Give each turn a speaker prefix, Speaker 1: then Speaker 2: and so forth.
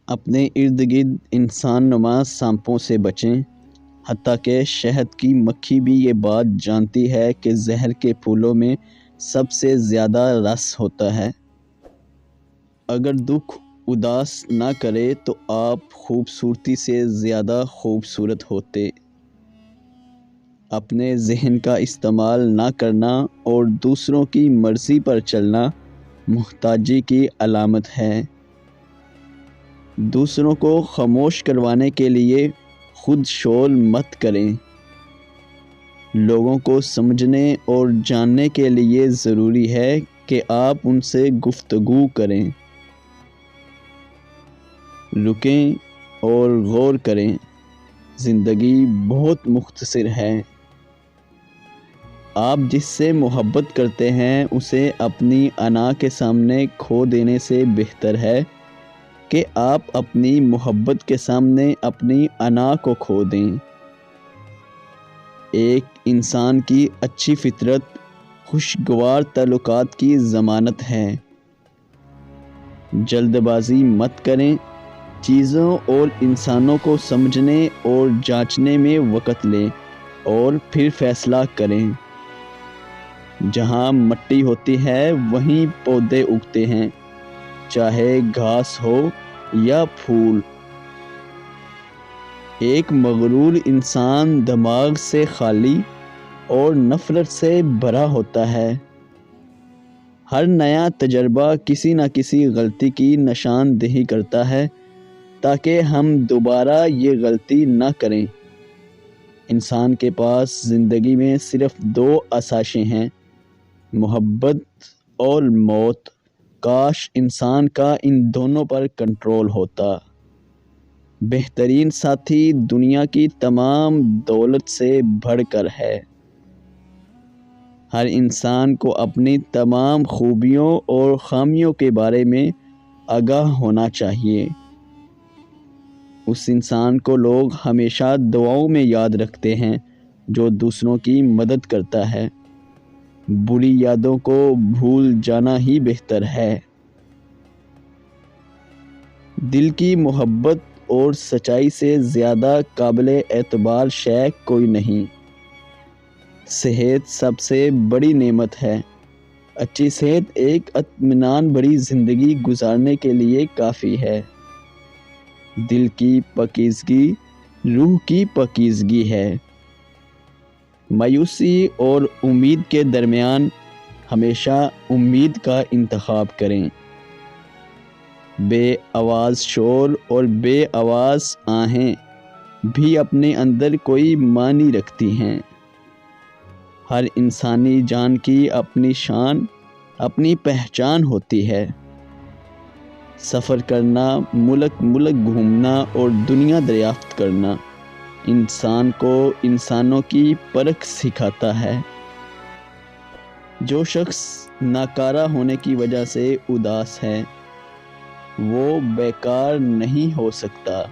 Speaker 1: اپنے ارد گرد انسان نما سانپوں سے بچیں، حتیٰ کہ شہد کی مکھی بھی یہ بات جانتی ہے کہ زہر کے پھولوں میں سب سے زیادہ رس ہوتا ہے۔ اگر دکھ اداس نہ کرے تو آپ خوبصورتی سے زیادہ خوبصورت ہوتے۔ اپنے ذہن کا استعمال نہ کرنا اور دوسروں کی مرضی پر چلنا محتاجی کی علامت ہے۔ دوسروں کو خاموش کروانے کے لیے خود شور مت کریں۔ لوگوں کو سمجھنے اور جاننے کے لیے ضروری ہے کہ آپ ان سے گفتگو کریں۔ رکیں اور غور کریں، زندگی بہت مختصر ہے۔ آپ جس سے محبت کرتے ہیں اسے اپنی انا کے سامنے کھو دینے سے بہتر ہے کہ آپ اپنی محبت کے سامنے اپنی انا کو کھو دیں۔ ایک انسان کی اچھی فطرت خوشگوار تعلقات کی ضمانت ہے۔ جلد بازی مت کریں، چیزوں اور انسانوں کو سمجھنے اور جانچنے میں وقت لیں اور پھر فیصلہ کریں۔ جہاں مٹی ہوتی ہے وہیں پودے اگتے ہیں، چاہے گھاس ہو یا پھول۔ ایک مغرور انسان دماغ سے خالی اور نفرت سے بھرا ہوتا ہے۔ ہر نیا تجربہ کسی نہ کسی غلطی کی نشاندہی کرتا ہے تاکہ ہم دوبارہ یہ غلطی نہ کریں۔ انسان کے پاس زندگی میں صرف دو آسائشیں ہیں، محبت اور موت۔ کاش انسان کا ان دونوں پر کنٹرول ہوتا۔ بہترین ساتھی دنیا کی تمام دولت سے بڑھ کر ہے۔ ہر انسان کو اپنی تمام خوبیوں اور خامیوں کے بارے میں آگاہ ہونا چاہیے۔ اس انسان کو لوگ ہمیشہ دعاؤں میں یاد رکھتے ہیں جو دوسروں کی مدد کرتا ہے۔ بری یادوں کو بھول جانا ہی بہتر ہے۔ دل کی محبت اور سچائی سے زیادہ قابل اعتبار شے کوئی نہیں۔ صحت سب سے بڑی نعمت ہے۔ اچھی صحت ایک اطمینان بھری زندگی گزارنے کے لیے کافی ہے۔ دل کی پاکیزگی روح کی پاکیزگی ہے۔ مایوسی اور امید کے درمیان ہمیشہ امید کا انتخاب کریں۔ بے آواز شور اور بے آواز آہیں بھی اپنے اندر کوئی معنی رکھتی ہیں۔ ہر انسانی جان کی اپنی شان، اپنی پہچان ہوتی ہے۔ سفر کرنا، ملک ملک گھومنا اور دنیا دریافت کرنا انسان کو انسانوں کی پرکھ سکھاتا ہے۔ جو شخص ناکارہ ہونے کی وجہ سے اداس ہے وہ بیکار نہیں ہو سکتا۔